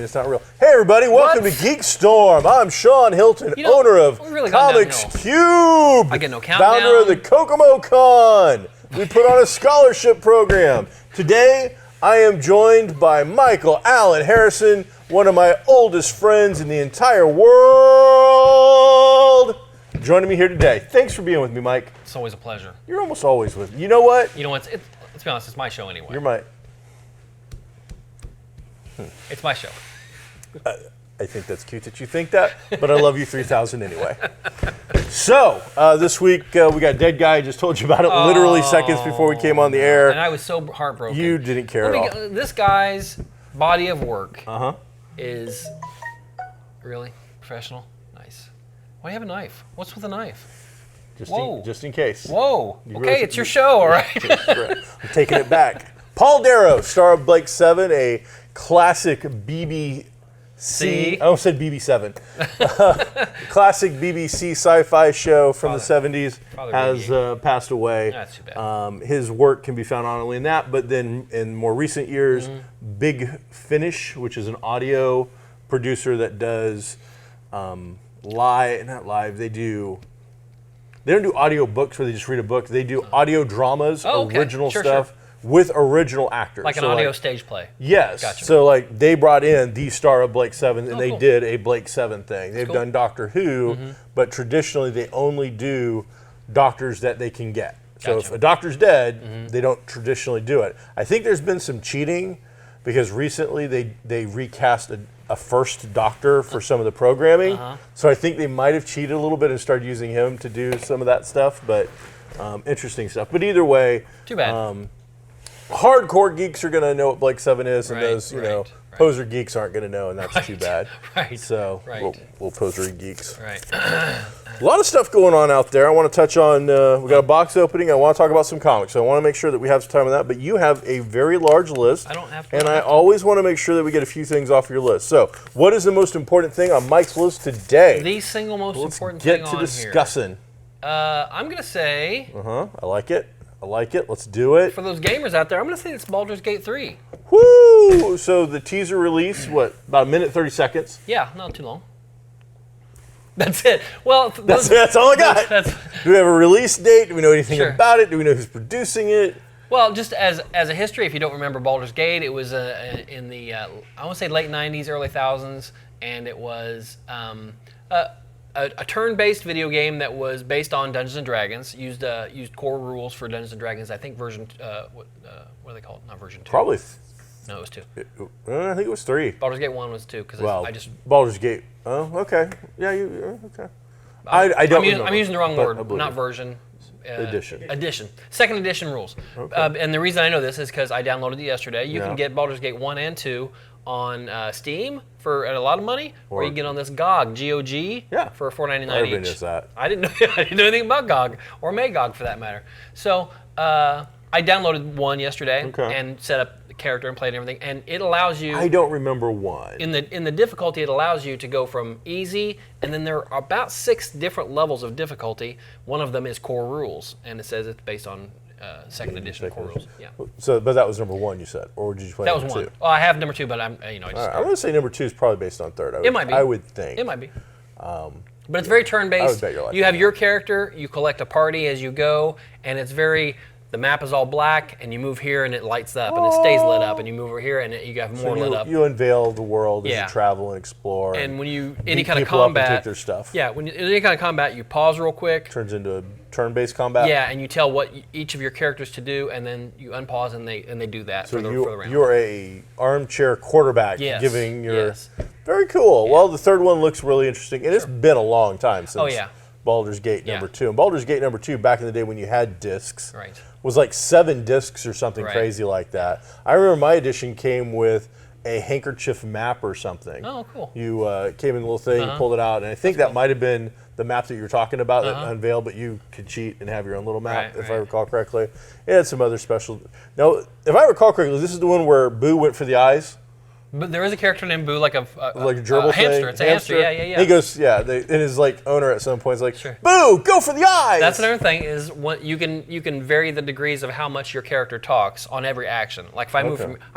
it's not real. Hey, everybody, welcome to GeekStorm. I'm Sean Hilton, owner of Comics Cube. I get no countdown. Founder of the Kokomo Con. We put on a scholarship program. Today, I am joined by Michael Allen Harrison, one of my oldest friends in the entire world. Joining me here today. Thanks for being with me, Mike. It's always a pleasure. You're almost always with me. You know what? You know what? Let's be honest, it's my show anyway. You're my... It's my show. I think that's cute that you think that, but I love you 3,000 anyway. So, this week we got Dead Guy. I just told you about it literally seconds before we came on the air. And I was so heartbroken. You didn't care at all. This guy's body of work is really professional. Nice. Why do you have a knife? What's with a knife? Just in case. Whoa. Okay, it's your show, all right? I'm taking it back. Paul Darrow, star of Blake 7, a classic BBC. I almost said BB7. Classic BBC sci-fi show from the 70s has passed away. That's too bad. His work can be found not only in that, but then in more recent years, Big Finish, which is an audio producer that does they don't do audio books where they just read a book. They do audio dramas, original stuff. With original actors. Like an audio stage play. Yes. Gotcha. So like they brought in the star of Blake 7 and they did a Blake 7 thing. They've done Doctor Who, but traditionally they only do doctors that they can get. So if a doctor's dead, they don't traditionally do it. I think there's been some cheating because recently they recast a first doctor for some of the programming. So I think they might have cheated a little bit and started using him to do some of that stuff, but interesting stuff. But either way, too bad. Hardcore geeks are going to know what Blake 7 is, and those, poser geeks aren't going to know, and that's too bad. So we'll poser geeks. A lot of stuff going on out there. I want to touch on, we got a box opening. I want to talk about some comics, so I want to make sure that we have some time on that, but you have a very large list. I don't have to. And I always want to make sure that we get a few things off your list. So what is the most important thing on Mike's list today? The single most important thing on here. Let's get to discussing. I'm going to say... I like it. Let's do it. For those gamers out there, I'm going to say it's Baldur's Gate 3. Woo! So the teaser release, about a minute, 30 seconds? Yeah, not too long. That's it. Well, that's all I got. Do we have a release date? Do we know anything about it? Do we know who's producing it? Well, just as a history, if you don't remember Baldur's Gate, it was in the, I want to say late 90s, early 2000s, and it was... a turn-based video game that was based on Dungeons & Dragons, used core rules for Dungeons & Dragons. I think version, what do they call it? Not version 2. Probably. No, it was 2. I think it was 3. Baldur's Gate 1 was 2. Baldur's Gate. Oh, okay. Yeah, okay. I don't remember. I'm using the wrong word, not version. Edition. Second edition rules. Okay. And the reason I know this is because I downloaded it yesterday. You can get Baldur's Gate 1 and 2 on Steam at a lot of money, or you can get on this GOG, G-O-G, for $4.99 each. Everybody knows that. I didn't know anything about GOG, or Magog for that matter. So I downloaded 1 yesterday and set up the character and played everything, and it allows you... I don't remember 1. In the difficulty, it allows you to go from easy, and then there are about 6 different levels of difficulty. One of them is core rules, and it says it's based on second edition core rules. Yeah. So, but that was number 1, you said, or did you play number 2? That was 1. Well, I have number 2, but I'm I want to say number 2 is probably based on 3rd. It might be. I would think. It might be. But it's very turn-based. I would bet you're like you have your character, you collect a party as you go, and it's very... The map is all black, and you move here, and it lights up, and it stays lit up, and you move over here, and you have more lit up. You unveil the world as you travel and explore. And when you any kind of combat, take their stuff. Yeah, when any kind of combat, you pause real quick. Turns into a turn-based combat. Yeah, and you tell what each of your characters to do, and then you unpause, and they do that for the round. You're a armchair quarterback, giving your very cool. Well, the 3rd one looks really interesting, and it's been a long time since Baldur's Gate number 2. And Baldur's Gate number 2, back in the day when you had discs. Was like 7 discs or something crazy like that. I remember my edition came with a handkerchief map or something. Oh, cool. You came in the little thing, you pulled it out, and I think that might have been the map that you were talking about that unveiled, but you could cheat and have your own little map, if I recall correctly. It had some other special... Now, if I recall correctly, this is the one where Boo went for the eyes? But there is a character named Boo, like a gerbil hamster. thing. It's a hamster. Yeah. He goes, and his owner at some point is like, Boo, go for the eyes. That's another thing is what you can vary the degrees of how much your character talks on every action. Like if I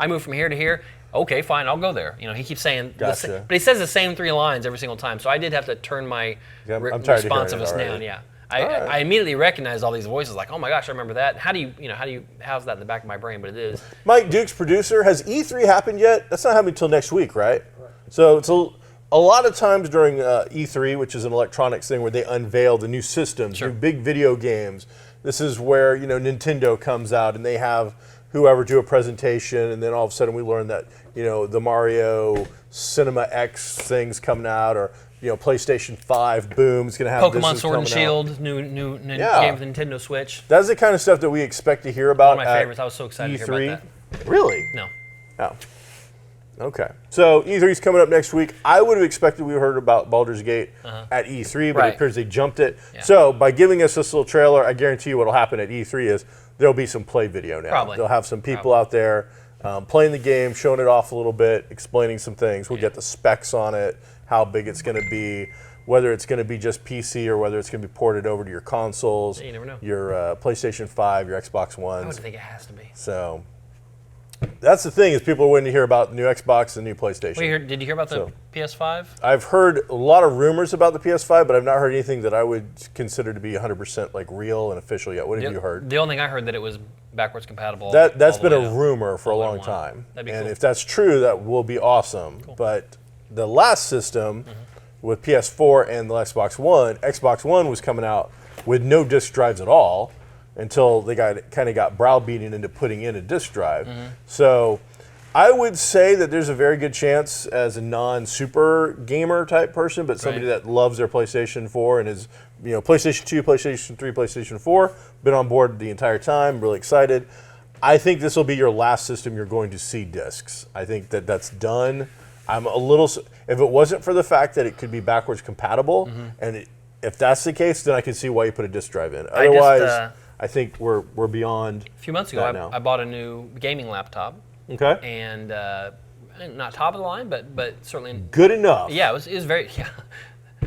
move from here to here, okay, fine, I'll go there. He keeps saying, Gotcha. but he says the same 3 lines every single time. So I did have to turn my responsiveness down. Yeah. I immediately recognized all these voices, like, oh my gosh, I remember that. How's that in the back of my brain? But it is. Mike Duke's producer, has E3 happened yet? That's not happening until next week, right? So it's a lot of times during E3, which is an electronics thing where they unveil the new systems, new big video games. This is where Nintendo comes out and they have whoever do a presentation, and then all of a sudden we learn that the Mario Cinema X thing's coming out, or PlayStation 5, boom, it's going to have Pokemon Sword and Shield, new game for the Nintendo Switch. That's the kind of stuff that we expect to hear about. One of my favorites. I was so excited to hear about that. Really? No. Oh. Okay. So E3's coming up next week. I would have expected we heard about Baldur's Gate at E3, but it appears they jumped it. Yeah. So by giving us this little trailer, I guarantee you what will happen at E3 is there'll be some play video now. Probably. They'll have some people out there playing the game, showing it off a little bit, explaining some things. We'll get the specs on it, how big it's going to be, whether it's going to be just PC or whether it's going to be ported over to your consoles, you never know. Your PlayStation 5, your Xbox Ones. I would think it has to be. So that's the thing, is people are waiting to hear about the new Xbox and the new PlayStation. Did you hear about the PS5? I've heard a lot of rumors about the PS5, but I've not heard anything that I would consider to be 100% like real and official yet. What have you heard? The only thing I heard that it was backwards compatible. That's been a rumor for a long time. That'd be and cool. If that's true, that will be awesome. Cool. But the last system with PS4 and the Xbox One was coming out with no disk drives at all, until they got browbeaten into putting in a disk drive. So I would say that there's a very good chance, as a non-super gamer type person, but somebody that loves their PlayStation 4 and is, PlayStation 2, PlayStation 3, PlayStation 4, been on board the entire time, really excited. I think this will be your last system you're going to see discs. I think that that's done. I'm a little, if it wasn't for the fact that it could be backwards compatible, and if that's the case, then I can see why you put a disk drive in. Otherwise, I think we're beyond. A few months ago, I bought a new gaming laptop. Okay. And not top of the line, but certainly good enough. Yeah, it was very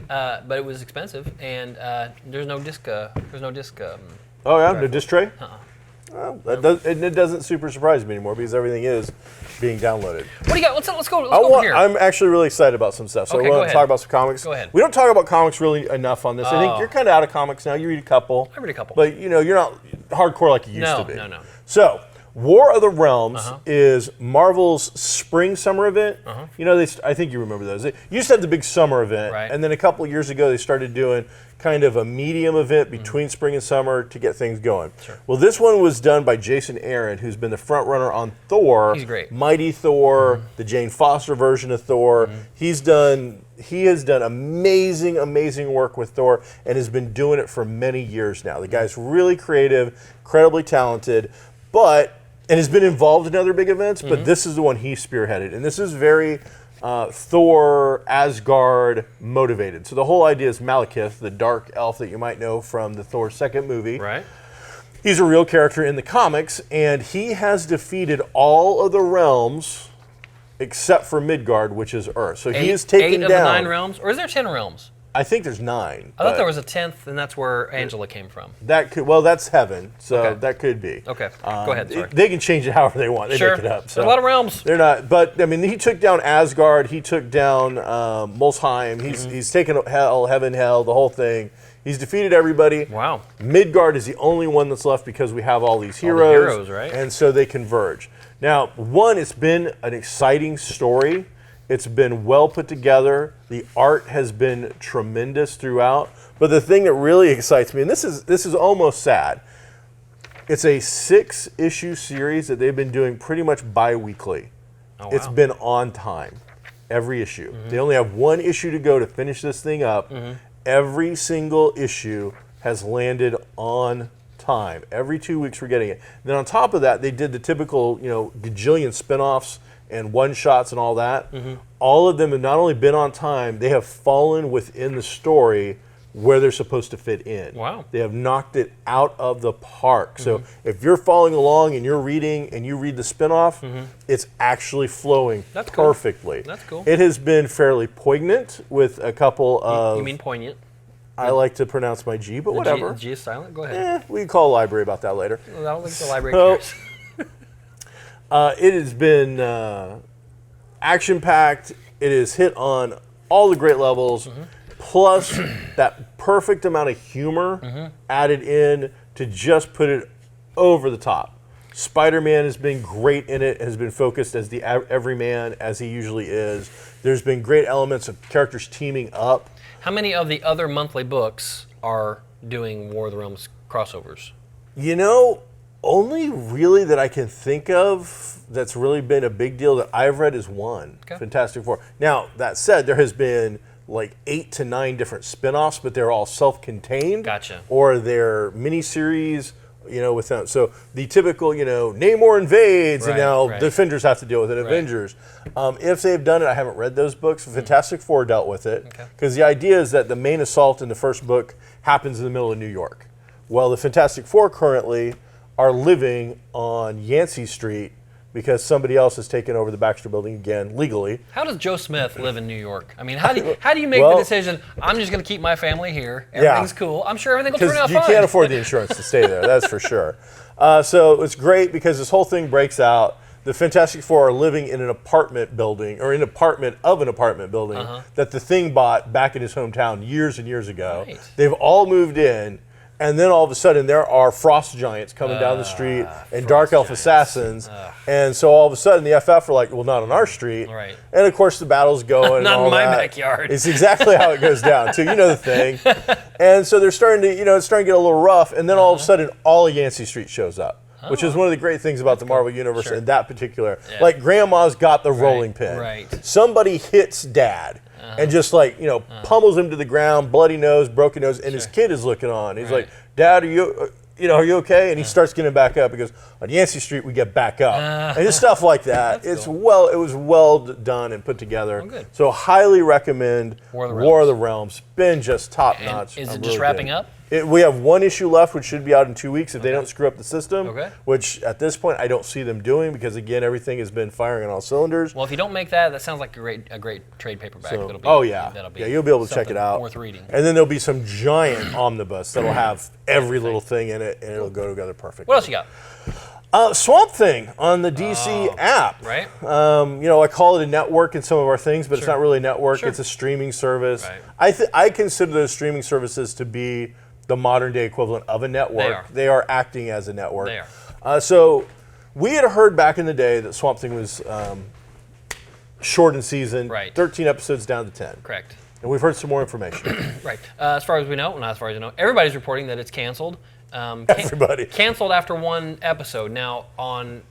but it was expensive, and there's no disc. Oh yeah, no disc tray. Well, it doesn't super surprise me anymore because everything is being downloaded. What do you got? Let's go from here. I'm actually really excited about some stuff. So okay, we want to talk about some comics. Go ahead. We don't talk about comics really enough on this. I think you're kind of out of comics now. You read a couple. I read a couple. But you're not hardcore like you used to be. No. So War of the Realms is Marvel's spring-summer event. I think you remember those. They used to have the big summer event, and then a couple of years ago they started doing kind of a medium event between spring and summer to get things going. Sure. Well, this one was done by Jason Aaron, who's been the front runner on Thor. He's great. Mighty Thor, the Jane Foster version of Thor. He has done amazing work with Thor and has been doing it for many years now. The guy's really creative, incredibly talented, and has been involved in other big events, but this is the one he spearheaded. And this is very Thor, Asgard motivated. So the whole idea is Malekith, the dark elf that you might know from the Thor second movie. Right. He's a real character in the comics, and he has defeated all of the realms except for Midgard, which is Earth. So he has taken down 8 of the 9 realms, or is there 10 realms? I think there's 9. I thought there was a 10th, and that's where Angela came from. That's heaven, so that could be. Okay, go ahead. Sorry. They can change it however they want. They make it up. So. There's a lot of realms. They're not, but I mean, he took down Asgard. He took down Muspelheim. He's taken heaven, hell, the whole thing. He's defeated everybody. Wow. Midgard is the only one that's left because we have all these heroes. All the heroes, right? And so they converge. Now, it's been an exciting story. It's been well put together. The art has been tremendous throughout. But the thing that really excites me, and this is almost sad, it's a 6-issue series that they've been doing pretty much bi-weekly. Oh, wow. It's been on time, every issue. They only have 1 issue to go to finish this thing up. Every single issue has landed on time. Every 2 weeks we're getting it. Then on top of that, they did the typical, gajillion spinoffs and one-shots and all that. All of them have not only been on time, they have fallen within the story where they're supposed to fit in. Wow. They have knocked it out of the park. So if you're following along and you're reading and you read the spinoff, it's actually flowing perfectly. That's cool. It has been fairly poignant with a couple of... You mean poignant? I like to pronounce my G, but whatever. G is silent? Go ahead. We can call a library about that later. I don't think the library cares. It has been action-packed. It is hit on all the great levels, plus that perfect amount of humor added in to just put it over the top. Spider-Man has been great in it, has been focused as the everyman, as he usually is. There's been great elements of characters teaming up. How many of the other monthly books are doing War of the Realms crossovers? You know, only really that I can think of that's really been a big deal that I've read is one, Fantastic Four. Now, that said, there has been like 8 to 9 different spin-offs, but they're all self-contained. Gotcha. Or they're miniseries, you know, with them. So the typical, you know, Namor invades, and now Defenders have to deal with it, Avengers. If they've done it, I haven't read those books. Fantastic Four dealt with it. Because the idea is that the main assault in the first book happens in the middle of New York. Well, the Fantastic Four currently are living on Yancey Street because somebody else has taken over the Baxter Building again, legally. How does Joe Smith live in New York? I mean, how do you make the decision, I'm just going to keep my family here, everything's cool, I'm sure everything will turn out fine. Because you can't afford the insurance to stay there, that's for sure. So it's great because this whole thing breaks out. The Fantastic Four are living in an apartment building, or an apartment of an apartment building that the Thing bought back in his hometown years and years ago. Right. They've all moved in. And then all of a sudden, there are frost giants coming down the street and dark elf assassins. And so all of a sudden, the FF are like, well, not on our street. Right. And of course, the battle's going. Not and all in my that. backyard. It's exactly how it goes down, too. You know the thing. And so they're starting to, it's starting to get a little rough. And then all of a sudden, all of Yancey Street shows up, which is one of the great things about the Marvel Universe in that particular. Like, Grandma's got the rolling pin. Right. Somebody hits Dad. And just like, pummels him to the ground, bloody nose, broken nose, and his kid is looking on. He's like, Dad, are you okay? And he starts getting back up. He goes, on Yancey Street, we get back up. And just stuff like that. It was well done and put together. Oh, good. So highly recommend War of the Realms. Been just top notch. Is it just wrapping up? We have one issue left, which should be out in 2 weeks if they don't screw up the system, which at this point I don't see them doing because, again, everything has been firing on all cylinders. Well, if you don't make that sounds like a great trade paperback. So, that'll be, you'll be able to check it out. Worth reading. And then there'll be some giant omnibus that'll have every little thing in it, and it'll go together perfectly. What else you got? Swamp Thing on the DC app. Right. I call it a network in some of our things, but it's not really a network. It's a streaming service. Right. I consider those streaming services to be the modern day equivalent of a network. They are acting as a network. They are. So we had heard back in the day that Swamp Thing was short in season, 13 episodes down to 10. Correct. And we've heard some more information. Right. As far as we know, not as far as I know, everybody's reporting that it's canceled. Everybody. Canceled after one episode. Now, on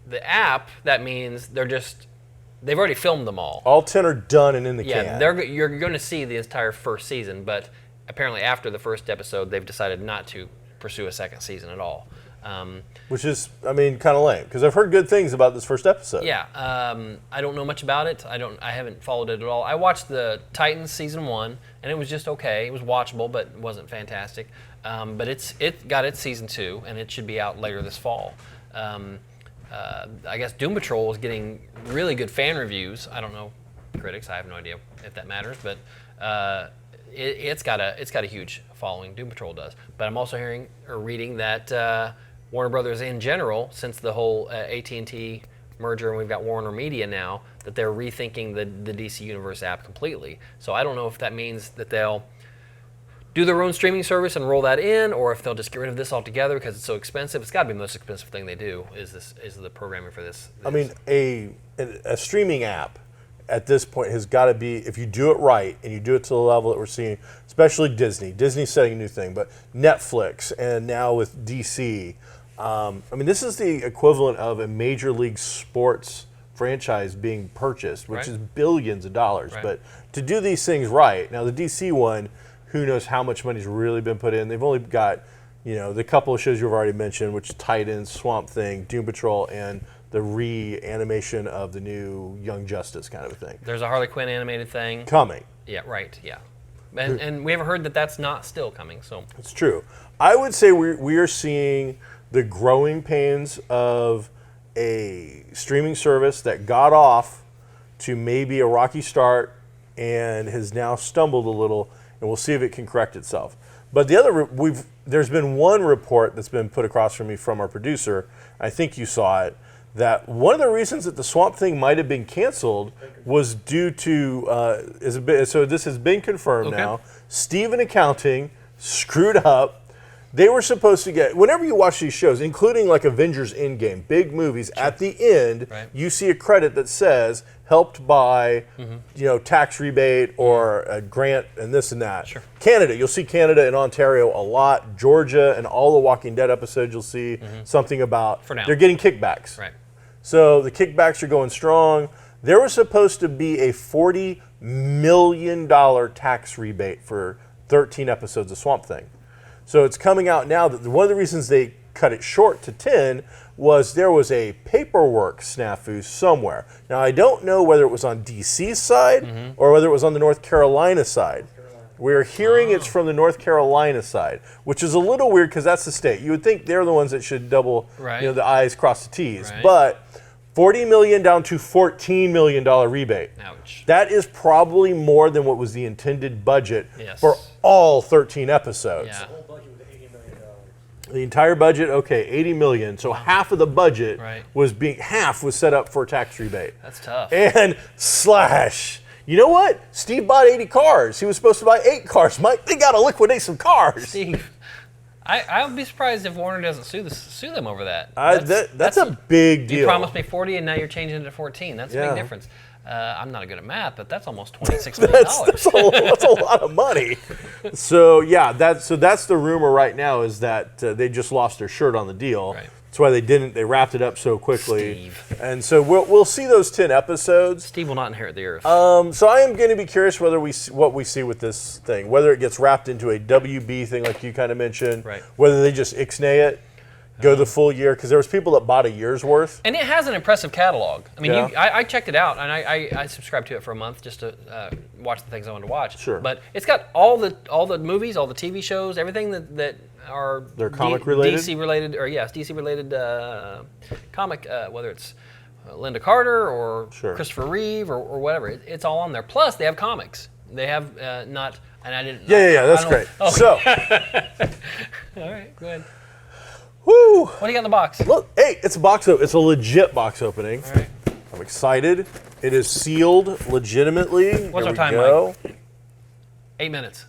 the app, that means they've already filmed them all. All 10 are done and in the can. Yeah, you're going to see the entire first season, but apparently after the first episode, they've decided not to pursue a second season at all. Which is, kind of lame, because I've heard good things about this first episode. Yeah, I don't know much about it. I haven't followed it at all. I watched the Titans season 1, and it was just okay. It was watchable, but it wasn't fantastic. But it got its season 2, and it should be out later this fall. I guess Doom Patrol is getting really good fan reviews. I don't know critics. I have no idea if that matters, but it's got a huge following. Doom Patrol does. But I'm also hearing or reading that Warner Brothers in general, since the whole AT&T merger and we've got Warner Media now, that they're rethinking the DC Universe app completely. So I don't know if that means that they'll do their own streaming service and roll that in, or if they'll just get rid of this altogether because it's so expensive. It's got to be the most expensive thing they do is the programming for this. A streaming app at this point has got to be, if you do it right and you do it to the level that we're seeing, especially Disney. Disney's setting a new thing, but Netflix and now with DC. This is the equivalent of a Major League Sports franchise being purchased, which is billions of dollars. But to do these things right, now the DC one, who knows how much money's really been put in. They've only got, the couple of shows you've already mentioned, which is Titans, Swamp Thing, Doom Patrol, and the re-animation of the new Young Justice kind of a thing. There's a Harley Quinn animated thing. Coming. Yeah, right, yeah. And we have heard that that's not still coming, so. It's true. I would say we are seeing the growing pains of a streaming service that got off to maybe a rocky start and has now stumbled a little, and we'll see if it can correct itself. But there's been one report that's been put across from me from our producer, I think you saw it, that one of the reasons that the Swamp Thing might have been canceled was due to, so this has been confirmed now, Steve in accounting screwed up. They were supposed to get, whenever you watch these shows, including like Avengers Endgame, big movies, at the end, you see a credit that says, helped by, tax rebate or a grant and this and that. Canada, you'll see Canada and Ontario a lot. Georgia and all the Walking Dead episodes, you'll see something about, they're getting kickbacks. So the kickbacks are going strong. There was supposed to be a $40 million tax rebate for 13 episodes of Swamp Thing. So it's coming out now that one of the reasons they cut it short to 10 was there was a paperwork snafu somewhere. Now, I don't know whether it was on DC's side or whether it was on the North Carolina side. We're hearing it's from the North Carolina side, which is a little weird because that's the state. You would think they're the ones that should double the I's, cross the T's. But $40 million down to $14 million rebate. Ouch. That is probably more than what was the intended budget for all 13 episodes. Yeah. The whole budget was $80 million. The entire budget, $80 million. So half of the budget was set up for tax rebate. That's tough. And slash. You know what? Steve bought 80 cars. He was supposed to buy 8 cars. Mike, they got to liquidate some cars. Steve, I would be surprised if Warner doesn't sue them over that. That's a big deal. You promised me 40 and now you're changing it to 14. That's a big difference. I'm not good at math, but that's almost $26 million. That's a lot of money. So that's the rumor right now is that they just lost their shirt on the deal. That's why they wrapped it up so quickly. Steve. And so we'll see those 10 episodes. Steve will not inherit the earth. So I am going to be curious what we see with this thing, whether it gets wrapped into a WB thing like you kind of mentioned, whether they just ixnay it, go the full year, because there was people that bought a year's worth. And it has an impressive catalog. I mean, I checked it out, and I subscribed to it for a month just to watch the things I wanted to watch. But it's got all the movies, all the TV shows, everything that are they're comic related, DC related, or DC related comic, whether it's Linda Carter or Christopher Reeve or whatever. It's all on there. Plus, they have comics. They have not, and I didn't. Yeah, that's great. Oh. So, all right, go ahead. Woo! What do you got in the box? Look, hey, it's a legit box opening. All right. I'm excited. It is sealed legitimately. What's Here our time, go. Mike? 8 minutes.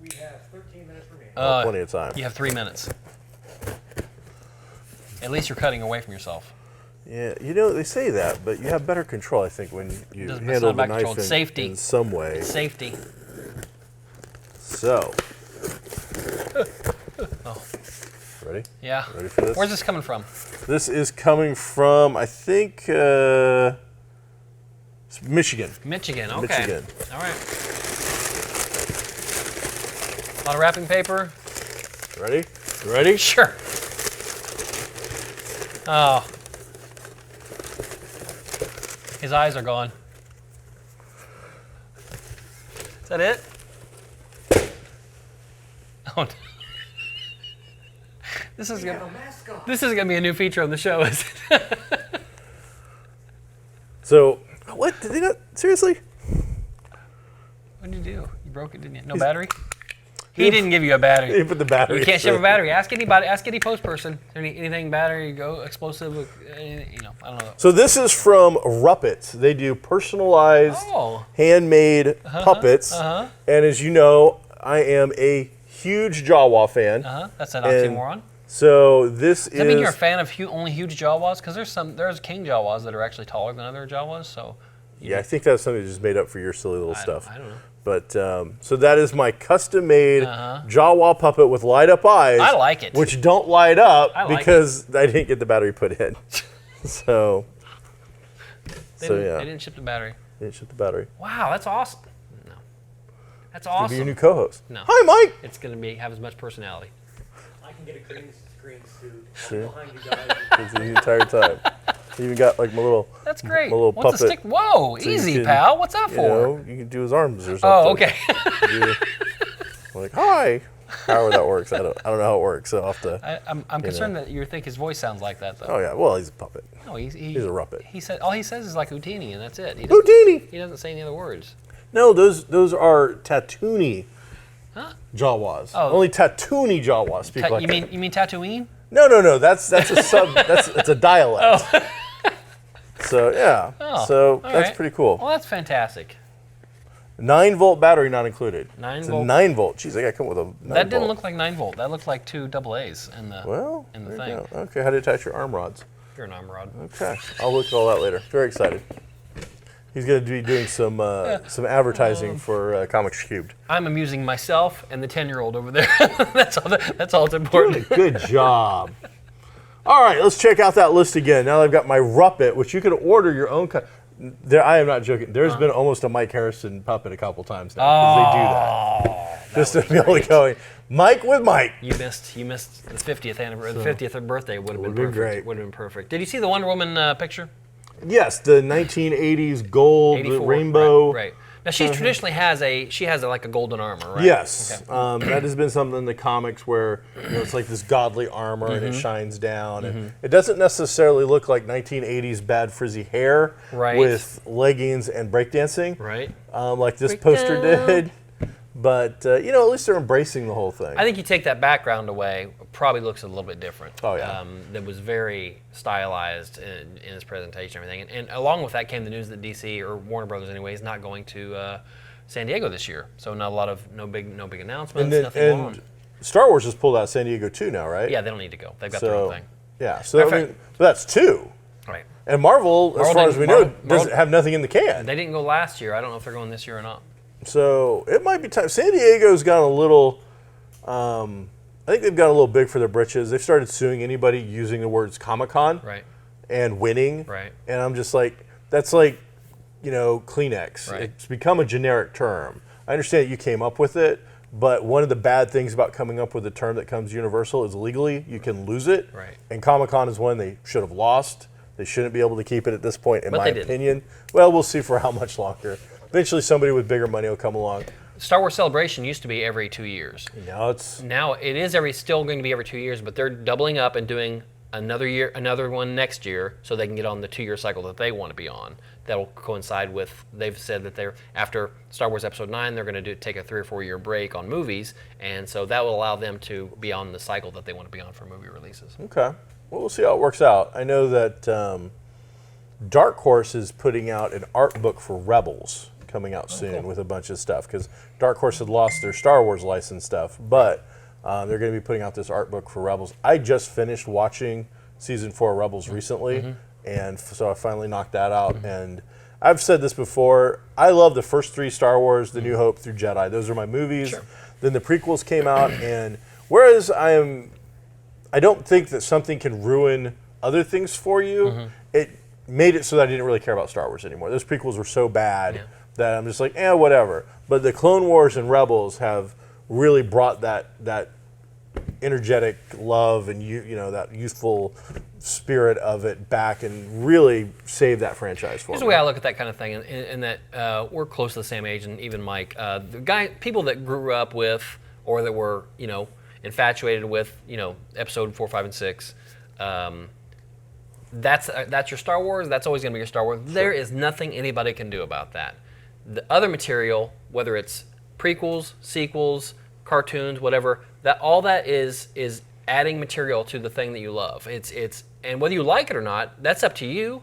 We have 13 minutes remaining. Plenty of time. You have 3 minutes. At least you're cutting away from yourself. Yeah, they say that, but you have better control, I think, when you handle the knife in some way. Safety. So. Ready? Yeah. Ready for this? Where's this coming from? This is coming from, I think, Michigan. Michigan, okay. Michigan. All right. A lot of wrapping paper. Ready? You ready? Sure. Oh. His eyes are gone. Is that it? Oh, no. This is gonna be a new feature on the show, is it? So, what? Did they not? Seriously? What did you do? You broke it, didn't you? No battery? He didn't give you a battery. He put the battery. You can't ship a battery. Ask anybody. Ask any post person. Anything battery, go explosive. I don't know. So this is from Ruppets. They do personalized, handmade puppets. And as you know, I am a huge Jawa fan. That's an oxymoron. So this Does that mean you're a fan of only huge Jawas? Because there's king Jawas that are actually taller than other Jawas. So. Yeah, I think that's something you just made up for your silly little stuff. I don't know. But so that is my custom-made Jawa puppet with light-up eyes. I like it. Which don't light up because it. I didn't get the battery put in. So They didn't ship the battery. They didn't ship the battery. Wow, that's awesome. No, that's awesome. It's gonna be your new co-host. No. Hi, Mike. It's gonna have as much personality. I can get a green screen suit Sure. behind you guys. The entire time. You even got like my little. That's great. My little What's puppet. the stick? Whoa, So easy, you can, pal. What's that for? You can do his arms or something. Oh, okay. Like, hi. However that works. I don't know how it works. So I'll have to. I'm concerned that you think his voice sounds like that, though. Oh yeah. Well, he's a puppet. No, he's a Ruppet. He said all he says is like Houdini, and that's it. Houdini. He doesn't say any other words. No, those are Tatooine Jawas. Oh. Only Tatooine Jawas speak like You that. mean Tatooine? No. That's a sub. That's a dialect. Oh. So yeah, Oh, so all that's right. pretty cool. Well, that's fantastic. 9-volt battery not included. 9-volt. 9-volt. Jeez, I got to come up with a 9-volt. That didn't look like 9-volt. That looked like two AA's in the Well, in the there thing. you go. Okay, how to attach your arm rods. You're an arm rod. Okay, I'll look at all that later. Very excited. He's going to be doing some advertising for Comics Cubed. I'm amusing myself and the 10-year-old over there. That's all. That's all that's important. Good job. All right, let's check out that list again. Now I've got my Ruppet, which you can order your own. There, I am not joking. There's been almost a Mike Harrison puppet a couple times now because they do that. Just to be able to go, Mike with Mike. You missed the 50th anniversary. The 50th birthday would have been been perfect. great. Would have been perfect. Did you see the Wonder Woman picture? Yes, the 1980s gold 84, rainbow. Right. Now she traditionally has like a golden armor, right? Yes, Okay. that has been something in the comics where it's like this godly armor and it shines down, and it doesn't necessarily look like 1980s bad frizzy hair Right. with leggings and breakdancing, Right. like this poster did. But at least they're embracing the whole thing. I think you take that background away, probably looks a little bit different. Oh, yeah. That was very stylized in its presentation and everything. And along with that came the news that DC, or Warner Brothers anyway, is not going to San Diego this year. So not a lot of no big announcements, nothing going on. Star Wars has pulled out San Diego too now, right? Yeah, they don't need to go. They've got their own thing. Yeah, so Matter I of mean, that's two. Right. And Marvel, as far as we know, doesn't have nothing in the can. They didn't go last year. I don't know if they're going this year or not. So it might be time. San Diego's got a little. I think they've got a little big for their britches. They've started suing anybody using the words Comic-Con Right. and winning. Right. And I'm just like, that's like, Kleenex. Right. It's become a generic term. I understand that you came up with it, but one of the bad things about coming up with a term that comes universal is legally you can lose it. Right. And Comic-Con is one they should have lost. They shouldn't be able to keep it at this point, in But my they didn't. opinion. Well, we'll see for how much longer. Eventually, somebody with bigger money will come along. Star Wars Celebration used to be every 2 years. Now It is still going to be every 2 years, but they're doubling up and doing another one next year, so they can get on the 2-year cycle that they want to be on. That'll coincide with, they've said that they're after Star Wars Episode 9, they're going to take a 3 or 4 year break on movies, and so that will allow them to be on the cycle that they want to be on for movie releases. Okay. Well, we'll see how it works out. I know that Dark Horse is putting out an art book for Rebels coming out soon with a bunch of stuff, because Dark Horse had lost their Star Wars license stuff, but they're going to be putting out this art book for Rebels. I just finished watching season 4 of Rebels recently, and so I finally knocked that out. And I've said this before, I love the first 3 Star Wars, The New Hope through Jedi. Those are my movies. Sure. Then the prequels came out, and whereas I don't think that something can ruin other things for you, it made it so that I didn't really care about Star Wars anymore. Those prequels were so bad that I'm just like, whatever. But the Clone Wars and Rebels have really brought that energetic love and that youthful spirit of it back and really saved that franchise for Here's me. the way I look at that kind of thing, in that we're close to the same age, and even Mike, people that grew up with or that were infatuated with Episode 4, 5, and 6. That's your Star Wars. That's always going to be your Star Wars. There is nothing anybody can do about that. The other material, whether it's prequels, sequels, cartoons, whatever, all that is adding material to the thing that you love. And whether you like it or not, that's up to you.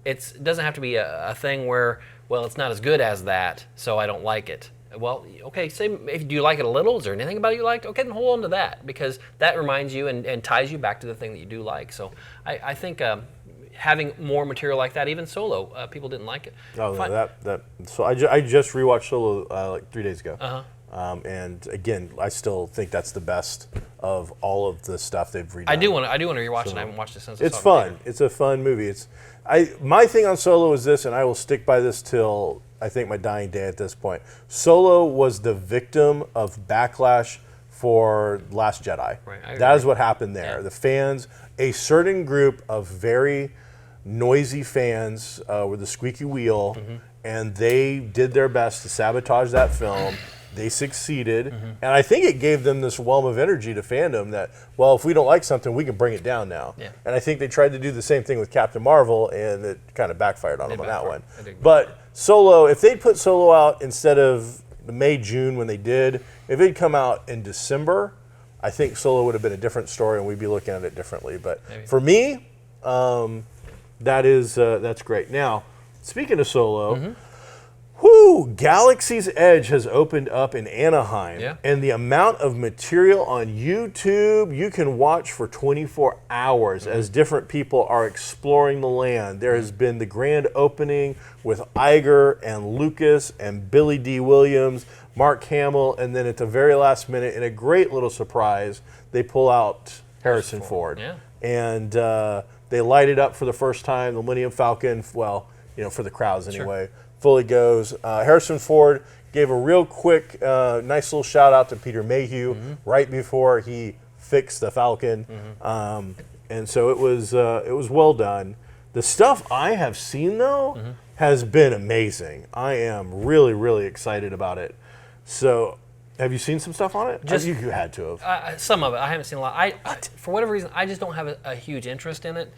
It doesn't have to be a thing where, well, it's not as good as that, so I don't like it. Well, okay, do you like it a little? Is there anything about it you liked? Okay, then hold on to that, because that reminds you and ties you back to the thing that you do like. So I think having more material like that, even Solo, people didn't like it. Oh, no, so I just rewatched Solo like 3 days ago. And again, I still think that's the best of all of the stuff they've redone. I do want to rewatch it. I haven't watched it since. It's fun. It's a fun movie. My thing on Solo is this, and I will stick by this till I think my dying day at this point. Solo was the victim of backlash for Last Jedi. Right, that is what happened there. Yeah. The fans, a certain group of very noisy fans were the squeaky wheel, and they did their best to sabotage that film. They succeeded, and I think it gave them this whelm of energy to fandom that, well, if we don't like something, we can bring it down now. Yeah. And I think they tried to do the same thing with Captain Marvel, and it kind of backfired on them on that one. It But Solo, if they'd put Solo out instead of May, June when they did, if it'd come out in December, I think Solo would have been a different story, and we'd be looking at it differently. But Maybe. for me, That's great. Now, speaking of solo, Galaxy's Edge has opened up in Anaheim, and the amount of material on YouTube you can watch for 24 hours as different people are exploring the land. There has been the grand opening with Iger and Lucas and Billy D. Williams, Mark Hamill, and then at the very last minute, in a great little surprise, they pull out Harrison Ford. Yeah. And they light it up for the first time. The Millennium Falcon, well, for the crowds anyway, fully goes. Harrison Ford gave a real quick, nice little shout out to Peter Mayhew right before he fixed the Falcon, and so it was well done. The stuff I have seen though has been amazing. I am really, really excited about it. So, have you seen some stuff on it? You had to have. Some of it. I haven't seen a lot. For whatever reason, I just don't have a huge interest in it.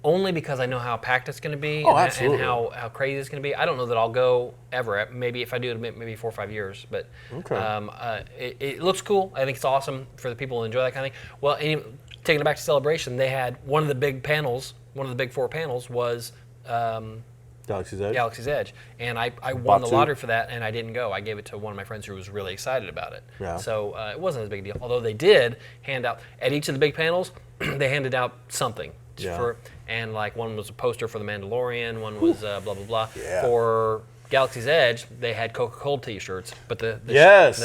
Only because I know how packed it's going to be and how crazy it's going to be. I don't know that I'll go ever. Maybe if I do it, maybe 4 or 5 years. But it looks cool. I think it's awesome for the people who enjoy that kind of thing. Well, taking it back to Celebration, they had one of the big panels, one of the big 4 panels was Galaxy's Edge. Galaxy's Edge. And I won the lottery for that, and I didn't go. I gave it to one of my friends who was really excited about it. Yeah. So it wasn't as big a deal. Although they did hand out, at each of the big panels, they handed out something. And like one was a poster for The Mandalorian, one was blah, blah, blah. Yeah. For Galaxy's Edge, they had Coca-Cola t-shirts, but the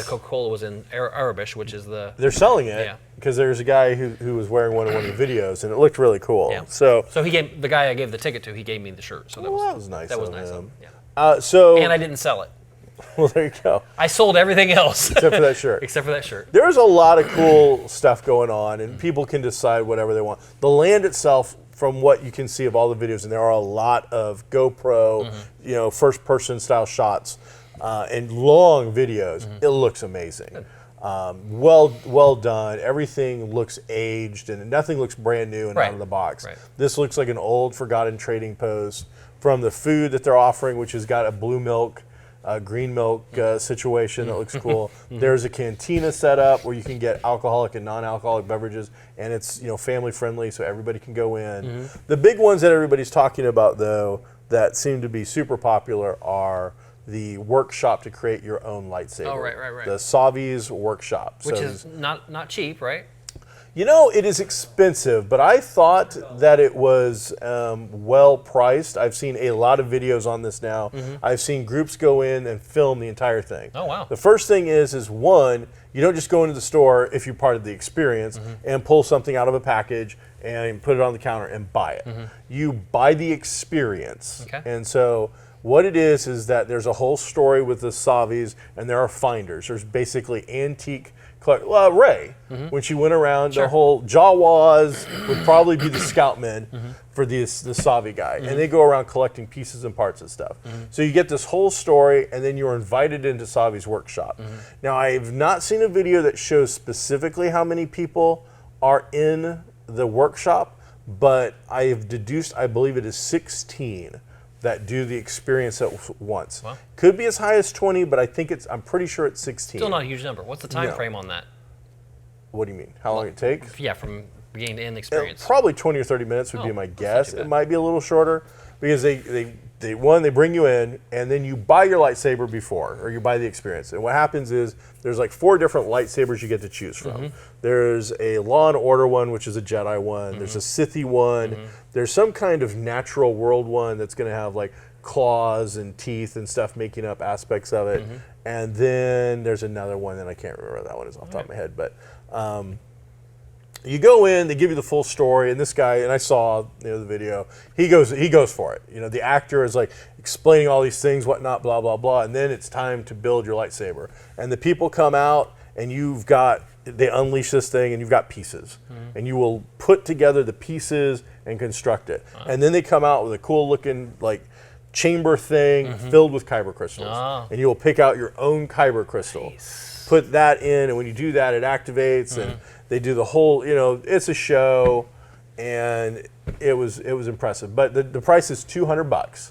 Coca-Cola was in Arabish, which is the... They're selling it because there's a guy who was wearing one of the videos, and it looked really cool. Yeah. So he gave, the guy I gave the ticket to, he gave me the shirt. So that was nice. That was nice of him. Yeah. And I didn't sell it. Well, there you go. I sold everything else. Except for that shirt. Except for that shirt. There's a lot of cool stuff going on, and people can decide whatever they want. The land itself, from what you can see of all the videos, and there are a lot of GoPro, first-person style shots, and long videos. It looks amazing. Well done. Everything looks aged, and nothing looks brand new and out of the box. Right. This looks like an old, forgotten trading post. From the food that they're offering, which has got a blue milk, green milk situation that looks cool. There's a cantina set up where you can get alcoholic and non-alcoholic beverages, and it's family friendly, so everybody can go in. The big ones that everybody's talking about, though, that seem to be super popular are the workshop to create your own lightsaber. Oh, right. The Savi's workshop, which is not cheap, right? It is expensive, but I thought that it was well priced. I've seen a lot of videos on this now. I've seen groups go in and film the entire thing. Oh, wow. The first thing is one, you don't just go into the store if you're part of the experience and pull something out of a package and put it on the counter and buy it. You buy the experience. Okay. And so what it is that there's a whole story with the Savis, and there are finders. There's basically antique Rey, when she went around, the whole Jawas would probably be the scoutmen for the Savi guy, and they go around collecting pieces and parts of stuff. So you get this whole story, and then you're invited into Savi's workshop. Now, I've not seen a video that shows specifically how many people are in the workshop, but I have deduced, I believe it is 16 that do the experience at once. Wow. Could be as high as 20, but I'm pretty sure it's 16. Still not a huge number. What's the time frame on that? What do you mean? How long it takes? Yeah, from beginning to end experience. Probably 20 or 30 minutes would be my guess. too bad. It might be a little shorter because they bring you in, and then you buy your lightsaber before, or you buy the experience. And what happens is there's like 4 different lightsabers you get to choose from. There's a Law and Order one, which is a Jedi one. There's a Sithy one. There's some kind of natural world one that's going to have like claws and teeth and stuff making up aspects of it. And then there's another one that I can't remember what that one is off the top of my head, but you go in, they give you the full story, and this guy, and I saw the video, he goes for it. The actor is like explaining all these things, whatnot, blah, blah, blah, and then it's time to build your lightsaber. And the people come out, and they unleash this thing, and you've got pieces. And you will put together the pieces and construct it. And then they come out with a cool looking like chamber thing filled with kyber crystals. And you will pick out your own kyber crystal. Nice. Put that in, and when you do that, it activates, and they do the whole, it's a show, and it was impressive. But the price is $200.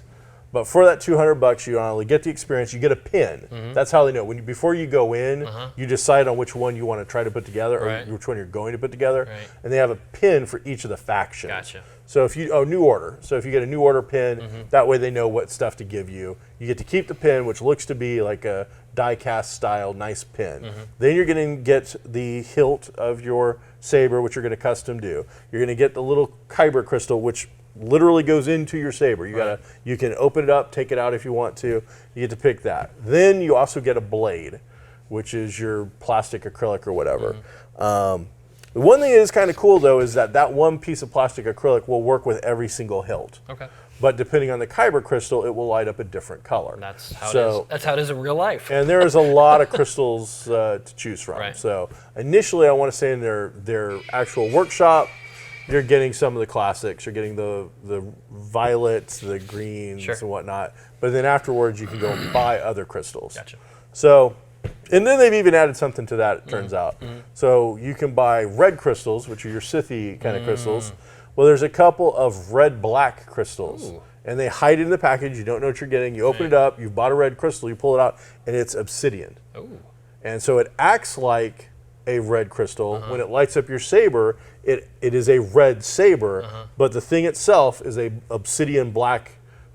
But for that $200, you not only get the experience, you get a pin. That's how they know. Before you go in, you decide on which one you want to try to put together, or which one you're going to put together, and they have a pin for each of the factions. Gotcha. So if you new order. So if you get a new order pin, that way they know what stuff to give you. You get to keep the pin, which looks to be like a die-cast style nice pin. Then you're going to get the hilt of your saber, which you're going to custom do. You're going to get the little kyber crystal, which literally goes into your saber. You can open it up, take it out if you want to. You get to pick that. Then you also get a blade, which is your plastic, acrylic, or whatever. The one thing that is kind of cool though is that one piece of plastic acrylic will work with every single hilt. Okay. But depending on the kyber crystal, it will light up a different color. That's how it is. That's how it is in real life. And there is a lot of crystals to choose from. Right. So initially, I want to say in their actual workshop, you're getting some of the classics. You're getting the violets, the greens, and whatnot. But then afterwards, you can go and buy other crystals. Gotcha. So, and then they've even added something to that, it turns out. So you can buy red crystals, which are your Sithy kind of crystals. Well, there's a couple of red-black crystals. Ooh. And they hide in the package. You don't know what you're getting. You open it up. You've bought a red crystal. You pull it out, and it's obsidian. Ooh. And so it acts like a red crystal. When it lights up your saber, it is a red saber, but the thing itself is a obsidian black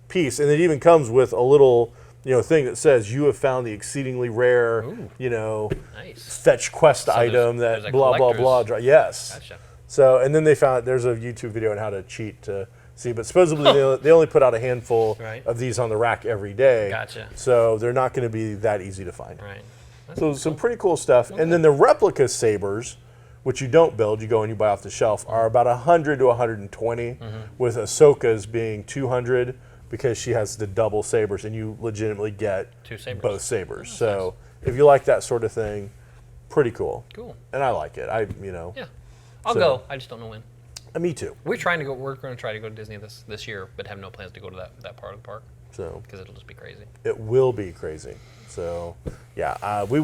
piece. And it even comes with a little thing that says you have found the exceedingly rare, Nice. fetch quest So item there's that a blah, blah, blah. collector's- Yes. Gotcha. So, and then they found there's a YouTube video on how to cheat to see, but supposedly they only put out a handful of these on the rack every day. Gotcha. So they're not going to be that easy to find. Right. So some pretty cool stuff. And then the replica sabers, which you don't build, you go and you buy off the shelf, are about 100 to 120, with Ahsoka's being 200 because she has the double sabers, and you legitimately get Two sabers. both sabers. So if you like that sort of thing, pretty cool. Cool. And I like it. Yeah. I'll So- go. I just don't know when. Me too. We're going to try to go to Disney this year, but have no plans to go to that part of the park So because it'll just be crazy. it will be crazy. So yeah, we've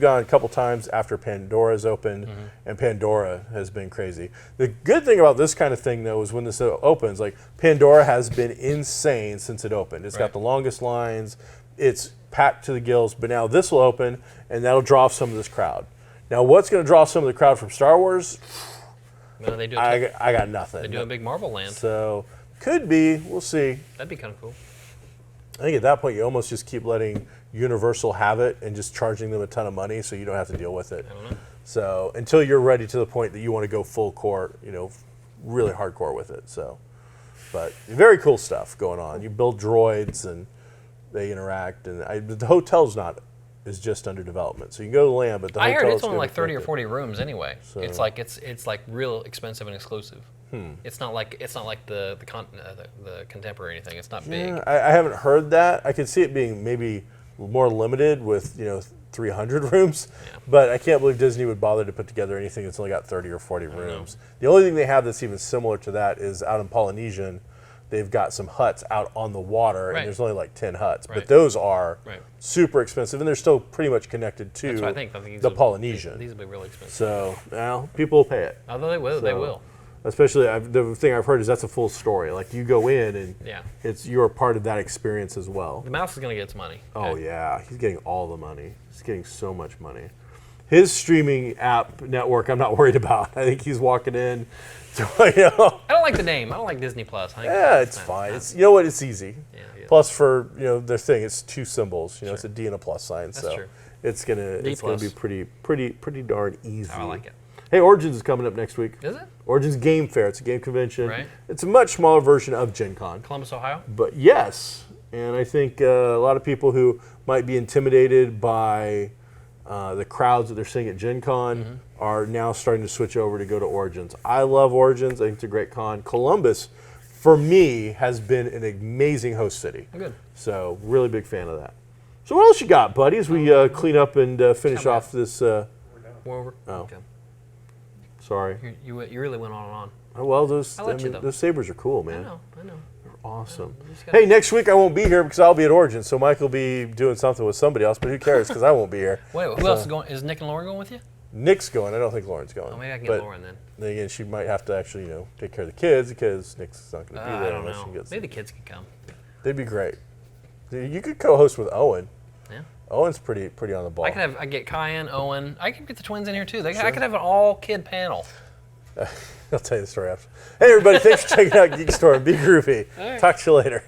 gone a couple times after Pandora's opened, and Pandora has been crazy. The good thing about this kind of thing though is when this opens, like Pandora has been insane since it opened. It's got the longest lines. It's packed to the gills, but now this will open and that'll draw some of this crowd. Now what's going to draw some of the crowd from Star Wars? No, they do. I got nothing. They do a big Marvel land. So could be. We'll see. That'd be kind of cool. I think at that point you almost just keep letting Universal have it and just charging them a ton of money so you don't have to deal with it. I don't know. So until you're ready to the point that you want to go full court, really hardcore with it. So, but very cool stuff going on. You build droids and they interact, and the hotel's is just under development. So you can go to the land, but the I hotel heard is it's only gonna like be 30 or connected. 40 rooms anyway. So- It's like real expensive and exclusive. It's not like the contemporary or anything. It's not big. Yeah, I haven't heard that. I could see it being maybe more limited with 300 rooms, but I can't believe Disney would bother to put together anything that's only got 30 or 40 rooms. The only thing they have that's even similar to that is out in Polynesian. They've got some huts out on the water, Right. and there's only like 10 huts, but Right. those are Right. super expensive, and they're still pretty much connected to That's what I think. I think these the will- Polynesian. These will be really expensive. So, people will pay it. Although they will, they So- will. Especially, the thing I've heard is that's a full story. Like you go in, and Yeah. you're a part of that experience as well. The mouse is going to get its money. Oh yeah, he's getting all the money. He's getting so much money. His streaming app network, I'm not worried about. I think he's walking in. I don't like the name. I don't like Disney Plus. I think Yeah, it's not- fine. not- It's what? It's easy. Yeah, yeah. Plus, for their thing, it's two symbols. It's a D and a plus sign. That's so true. it's gonna plus. be pretty darn easy. I like it. Hey, Origins is coming up next week. Is it? Origins Game Fair. It's a game convention. Right. It's a much smaller version of Gen Con. Columbus, Ohio? But yes, and I think a lot of people who might be intimidated by the crowds that they're seeing at Gen Con are now starting to switch over to go to Origins. I love Origins. I think it's a great con. Columbus, for me, has been an amazing host city. Good. So really big fan of that. So what else you got, buddy, as we clean up and finish Come off this... We're over. Oh. Okay. sorry. You really went on and on. Oh, well, those I let you, though. those sabers are cool, man. I know. Awesome. You just gotta- Hey, next week I won't be here because I'll be at Origins, so Mike will be doing something with somebody else, but who cares because I won't be here. Wait, who else is going? Is Nick and Lauren going with you? Nick's going. I don't think Lauren's going. Oh, maybe I can But get Lauren then. then again, she might have to actually, take care of the kids because Nick's not going to be I there don't unless she know. gets. Maybe the kids can come. They'd be great. You could co-host with Owen. Yeah. Owen's pretty on the ball. I get Kyan, Owen. I could get the twins in here too. I could have an all-kid panel. I'll tell you the story after. Hey, everybody, thanks for checking out GeekStorm. Be groovy. Talk to you later.